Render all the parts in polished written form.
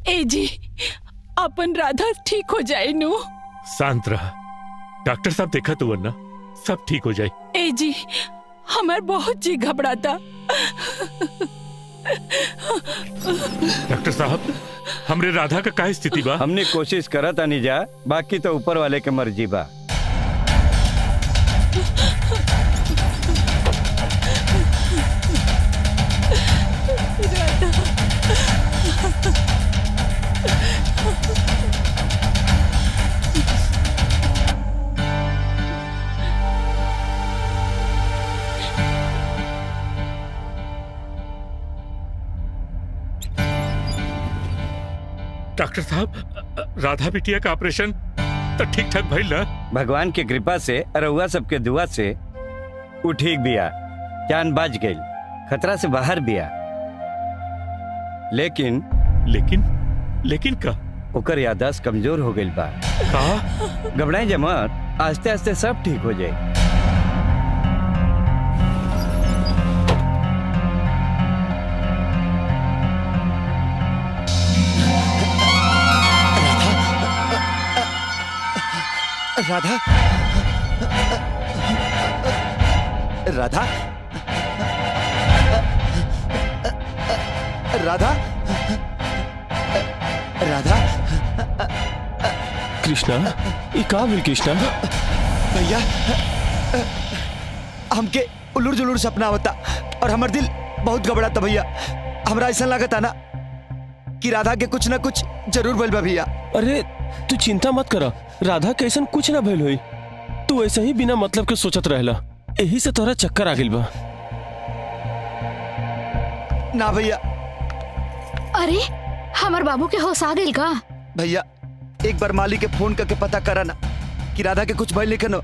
ए जी, अपन राधा ठीक हो जाए नु। शांत रहा, डॉक्टर साहब देखा तो वरना सब ठीक हो जाए। ए जी, हमार बहुत जी घबराता। डॉक्टर साहब, हमरे राधा का क्या स्थिति बा? हमने कोशिश करा था नहीं जा, बाकी तो ऊपर वाले के मर्जी बा। डॉक्टर साहब, राधा बिटिया का ऑपरेशन तो ठीक ठाक भइल ना? भगवान की कृपा से अरुआ सबके दुआ से वो ठीक बिया, जान बच गई, खतरा से बाहर बिया। लेकिन लेकिन का? ओकर याददाश्त कमजोर हो गई बा। का? घबराए जमत, आस्ते आस्ते सब ठीक हो जाए। राधा, राधा, राधा, राधा। कृष्णा, ये का भेल कृष्णा? भैया, हमके उल्लूर जुलूर सपना होता और हमार दिल बहुत घबराता भैया। हमरा ऐसा लागत ना कि राधा के कुछ ना कुछ जरूर भइल बा भैया। अरे तू चिंता मत करा, राधा के ऐसा कुछ ना भइल होई। तू ऐसे ही बिना मतलब के सोचत रहला, यही से तोरा चक्कर आ गइल बा। ना भैया। अरे हमार बाबू के होश आ गइल का? भैया एक बार मालिक के फोन करके पता करा ना कि राधा के कुछ भइल लेकिन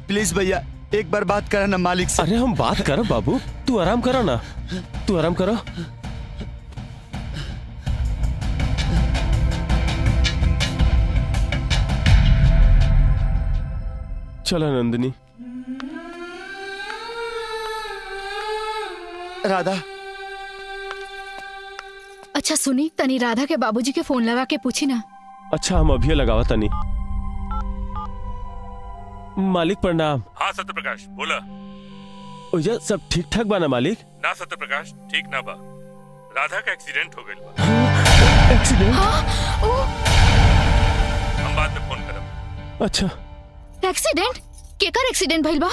प्लीज भैया एक बार बात करा ना मालिक से। अरे हम बात करो बाबू, तू आराम करा ना, तू आराम करो। चला नंदिनी। राधा। अच्छा सुनी, तनी राधा के बाबूजी के फोन लगा के पूछी ना। अच्छा हम अभी लगावा तनी। मालिक प्रणाम। हाँ सत्यप्रकाश, बोला। ओजा सब ठीक ठाक बा ना मालिक? ना सत्यप्रकाश, ठीक ना बा। राधा का एक्सीडेंट हो गइल बा। एक्सीडेंट? हम बाद में फोन करब। अच्छा। एक्सीडेंट? केकर एक्सीडेंट भइल बा?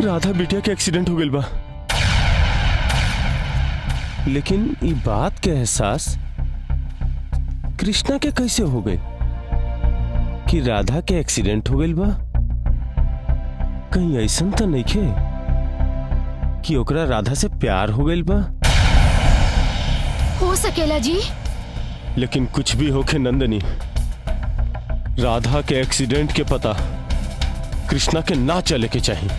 राधा बिटिया के एक्सीडेंट हो गइल बा। लेकिन ये बात के एहसास कृष्णा के कैसे हो गए कि राधा के एक्सीडेंट हो गइल बा? कहीं ऐसा तो नहीं खे कि ओकरा राधा से प्यार हो गइल बा? हो सकेला जी। लेकिन कुछ भी होके नंदनी, राधा के एक्सीडेंट के पता कृष्णा के ना चले के चाहिए।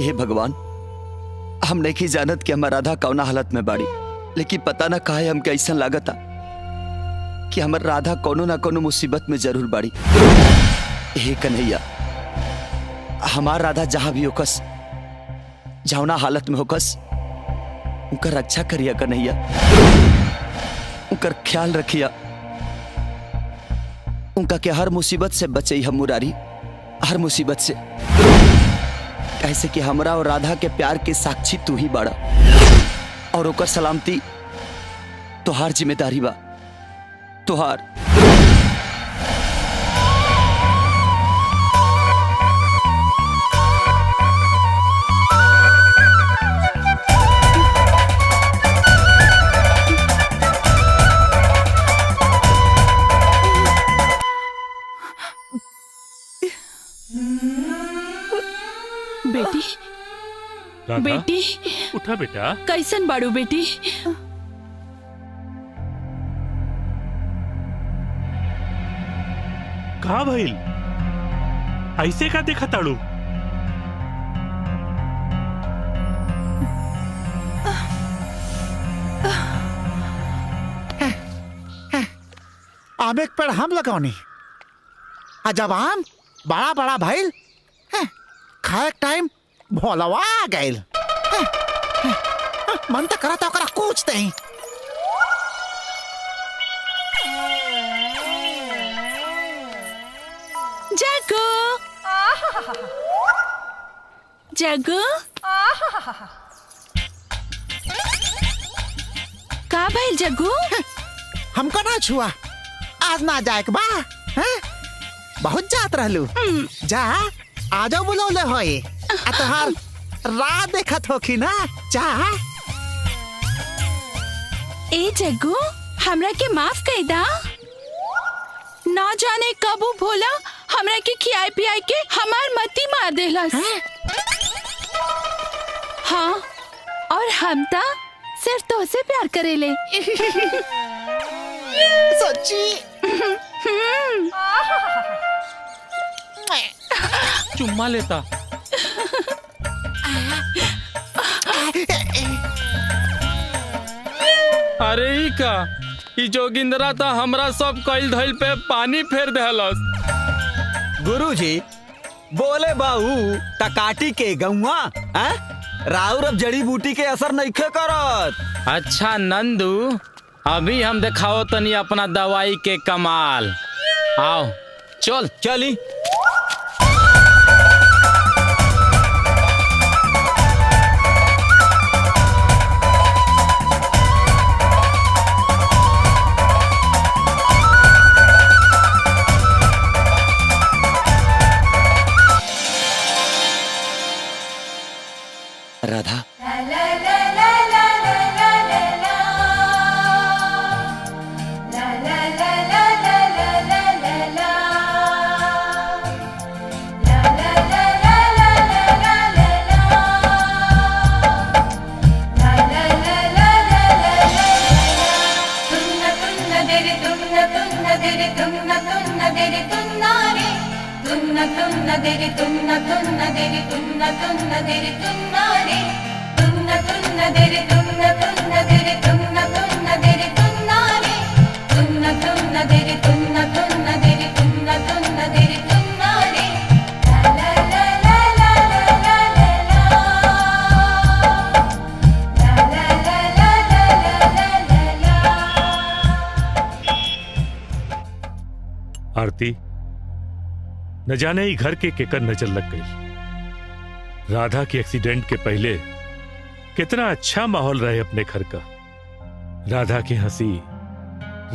हे भगवान, हम नहीं जानत कि हमार राधा कौना हालत में बाड़ी, लेकिन पता ना काहे हमके ऐसा लागता कि हमार राधा कोनो ना कोनो मुसीबत में जरूर बाड़ी। हे कन्हैया, हमार राधा जहां भी होकस, जौना हालत में होकस, उनका रक्षा करिया कन्हैया, उनका ख्याल रखिया, उनका के हर मुसीबत से बचई हम मुरारी, हर मुसीबत से। कैसे कि हमरा और राधा के प्यार के साक्षी तू ही बाड़ा और ओकर सलामती तोहार जिम्मेदारी बा, तोहार। बेटी, राधा, बेटी, उठा बेटा। कैसन बाड़ू बेटी? कहा भइल? ऐसे का देखा ताड़ू? आम एक पेड़ हम लगौनी, जब आम बड़ा बड़ा भइल, खाए टाइम भोलवा आ गइल। मन तो करा तो ओकरा कुछ नहीं। जग्गू जग्गू का भइल जग्गू? हमको ना छुआ, आज ना जाए के बा। हैं? बहुत जात रहलू। जा आजो बुलौले होई। आ तोहार राह देखत होखी ना। जा ए जग्गू, हमरा के माफ कर दा। ना जाने कब वो भोला हमरा के खियाई पियाई के हमार मती मार देलस। हाँ, और हम ता सिर्फ तो से प्यार करेले। सच्ची? चुम्मा लेता। अरे ई का ई जोगिंदरा था हमरा सब कइल धइल पे पानी फेर देहलस। गुरुजी बोले बाहू तकाटी के गौवा राउर अब जड़ी बूटी के असर नइखे करत। अच्छा नंदू, अभी हम दिखाओ तनी अपना दवाई के कमाल। आओ चल चली। राधा आरती, न जाने ही घर के केकर नजर लग गई। राधा के एक्सीडेंट के पहले कितना अच्छा माहौल रहे अपने घर का। राधा की हंसी,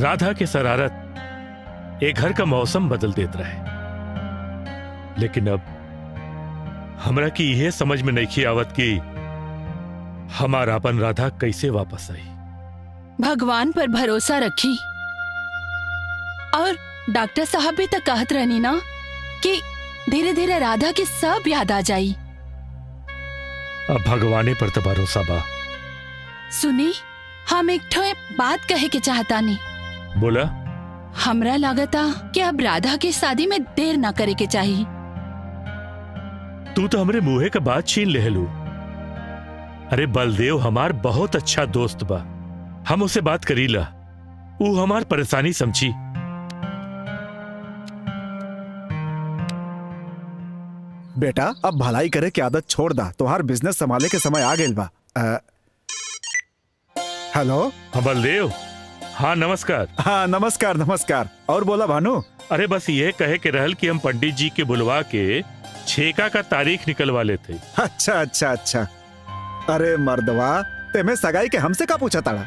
राधा की शरारत एक घर का मौसम बदल देता रहे। लेकिन अब हमरा की यह समझ में नहीं आवत कि हमारा अपन राधा कैसे वापस आई। भगवान पर भरोसा रखी। और डॉक्टर साहब भी तो कहत रहनी ना कि धीरे धीरे राधा की सब याद आ जाई। अब भगवाने पर तो भरोसा बा। सुनी, हम एक ठो बात कहे के चाहता नहीं। बोला। हमरा लागता कि अब राधा की शादी में देर ना करे के चाहिए। तू तो हमरे मुंहे का बात छीन ले लू। अरे बलदेव हमार बहुत अच्छा दोस्त बा, हम उसे बात करीला, वो हमार परेशानी समझी। बेटा अब भलाई करे की आदत छोड़ दा, तोहार बिजनेस संभाले के समय आ गेल बा। हेलो। हाँ बलदेव। हाँ नमस्कार। हाँ नमस्कार नमस्कार। और बोला भानु। अरे बस ये कहे के रहल कि हम पंडित जी के बुलवा के छेका का तारीख निकलवा लेते। अच्छा अच्छा अच्छा। अरे मर्दवा, तेमे सगाई के हमसे का पूछा ताड़ा?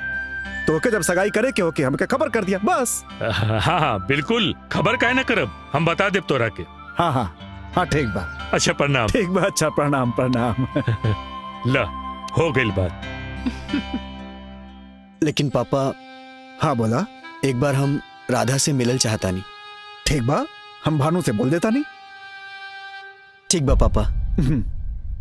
तोके जब सगाई करे के हो के हमके खबर कर दिया बस। हाँ हाँ बिल्कुल, खबर काहे ना करब, हम बता देब तोरा के। हाँ हाँ हाँ ठीक बा। अच्छा प्रणाम। ठीक बा, अच्छा प्रणाम प्रणाम। ला हो गई बात। लेकिन पापा। हाँ बोला। एक बार हम राधा से मिलल चाहता नहीं। ठीक बा, हम भानु से बोल देता नहीं। ठीक बा पापा।